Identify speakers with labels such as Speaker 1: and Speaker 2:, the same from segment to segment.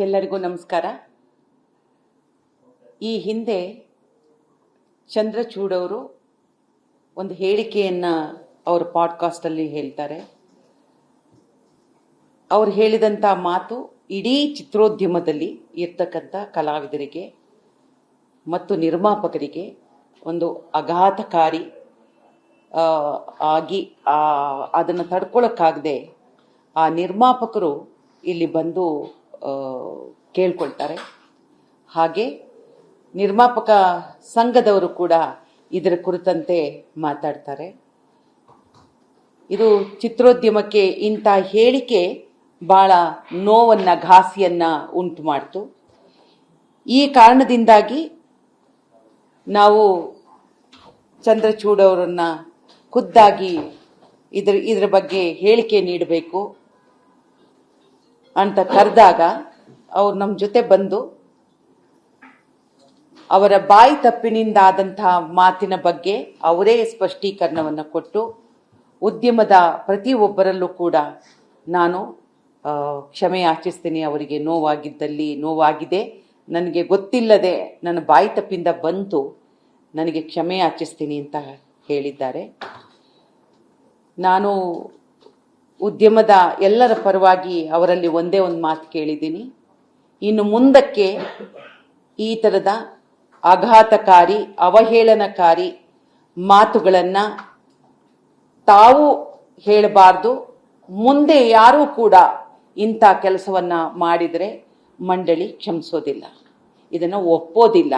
Speaker 1: ಎಲ್ಲರಿಗೂ ನಮಸ್ಕಾರ. ಈ ಹಿಂದೆ ಚಂದ್ರಚೂಡ್ ಅವರು ಒಂದು ಹೇಳಿಕೆಯನ್ನು ಅವರ ಪಾಡ್ಕಾಸ್ಟಲ್ಲಿ ಹೇಳ್ತಾರೆ. ಅವರು ಹೇಳಿದಂಥ ಮಾತು ಇಡೀ ಚಿತ್ರೋದ್ಯಮದಲ್ಲಿ ಇರ್ತಕ್ಕಂಥ ಕಲಾವಿದರಿಗೆ ಮತ್ತು ನಿರ್ಮಾಪಕರಿಗೆ ಒಂದು ಆಘಾತಕಾರಿ ಆಗಿ ಅದನ್ನು ತಡ್ಕೊಳ್ಳೋಕ್ಕಾಗದೆ ಆ ನಿರ್ಮಾಪಕರು ಇಲ್ಲಿ ಬಂದು ಕೇಳ್ಕೊಳ್ತಾರೆ. ಹಾಗೆ ನಿರ್ಮಾಪಕ ಸಂಘದವರು ಕೂಡ ಇದರ ಕುರಿತಂತೆ ಮಾತಾಡ್ತಾರೆ. ಇದು ಚಿತ್ರೋದ್ಯಮಕ್ಕೆ ಇಂಥ ಹೇಳಿಕೆ ಭಾಳ ನೋವನ್ನು, ಘಾಸಿಯನ್ನು ಉಂಟು ಮಾಡ್ತು. ಈ ಕಾರಣದಿಂದಾಗಿ ನಾವು ಚಂದ್ರಚೂಡ್ ಅವರನ್ನ ಖುದ್ದಾಗಿ ಇದರ ಬಗ್ಗೆ ಹೇಳಿಕೆ ನೀಡಬೇಕು ಅಂತ ಕರೆದಾಗ ಅವ್ರು ನಮ್ಮ ಜೊತೆ ಬಂದು ಅವರ ಬಾಯಿ ತಪ್ಪಿನಿಂದಾದಂತಹ ಮಾತಿನ ಬಗ್ಗೆ ಅವರೇ ಸ್ಪಷ್ಟೀಕರಣವನ್ನು ಕೊಟ್ಟು ಉದ್ಯಮದ ಪ್ರತಿಯೊಬ್ಬರಲ್ಲೂ ಕೂಡ ನಾನು ಕ್ಷಮೆ ಯಾಚಿಸ್ತೀನಿ, ಅವರಿಗೆ ನೋವಾಗಿದೆ, ನನಗೆ ಗೊತ್ತಿಲ್ಲದೆ ನನ್ನ ಬಾಯಿ ತಪ್ಪಿಂದ ಬಂತು, ನನಗೆ ಕ್ಷಮೆ ಯಾಚಿಸ್ತೀನಿ ಅಂತ ಹೇಳಿದ್ದಾರೆ. ನಾನು ಉದ್ಯಮದ ಎಲ್ಲರ ಪರವಾಗಿ ಅವರಲ್ಲಿ ಒಂದೇ ಒಂದು ಮಾತು ಕೇಳಿದ್ದೀನಿ. ಇನ್ನು ಮುಂದಕ್ಕೆ ಈ ಥರದ ಆಘಾತಕಾರಿ, ಅವಹೇಳನಕಾರಿ ಮಾತುಗಳನ್ನು ತಾವು ಹೇಳಬಾರ್ದು. ಮುಂದೆ ಯಾರೂ ಕೂಡ ಇಂಥ ಕೆಲಸವನ್ನು ಮಾಡಿದರೆ ಮಂಡಳಿ ಕ್ಷಮಿಸೋದಿಲ್ಲ, ಇದನ್ನು ಒಪ್ಪೋದಿಲ್ಲ.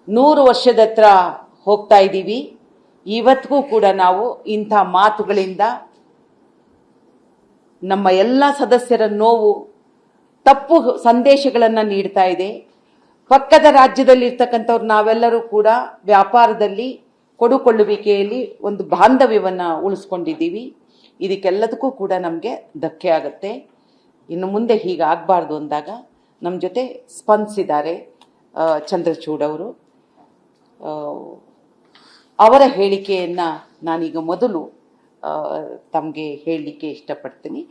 Speaker 1: 100 ವರ್ಷದ ಹತ್ರ ಹೋಗ್ತಾ ಇದ್ದೀವಿ. ಇವತ್ತಿಗೂ ಕೂಡ ನಾವು ಇಂಥ ಮಾತುಗಳಿಂದ ನಮ್ಮ ಎಲ್ಲ ಸದಸ್ಯರ ನೋವು, ತಪ್ಪು ಸಂದೇಶಗಳನ್ನು ನೀಡ್ತಾ ಇದೆ. ಪಕ್ಕದ ರಾಜ್ಯದಲ್ಲಿ ಇರ್ತಕ್ಕಂಥವ್ರು ನಾವೆಲ್ಲರೂ ಕೂಡ ವ್ಯಾಪಾರದಲ್ಲಿ, ಕೊಡುಕೊಳ್ಳುವಿಕೆಯಲ್ಲಿ ಒಂದು ಬಾಂಧವ್ಯವನ್ನು ಉಳಿಸ್ಕೊಂಡಿದ್ದೀವಿ. ಇದಕ್ಕೆಲ್ಲದಕ್ಕೂ ಕೂಡ ನಮಗೆ ಧಕ್ಕೆ ಆಗುತ್ತೆ. ಇನ್ನು ಮುಂದೆ ಹೀಗಾಗಬಾರ್ದು ಅಂದಾಗ ನಮ್ಮ ಜೊತೆ ಸ್ಪಂದಿಸಿದ್ದಾರೆ ಚಂದ್ರಚೂಡ್ ಅವರು. ಅವರ ಹೇಳಿಕೆಯನ್ನು ನಾನೀಗ ಮೊದಲು ತಮಗೆ ಹೇಳಲಿಕ್ಕೆ ಇಷ್ಟಪಡ್ತೀನಿ.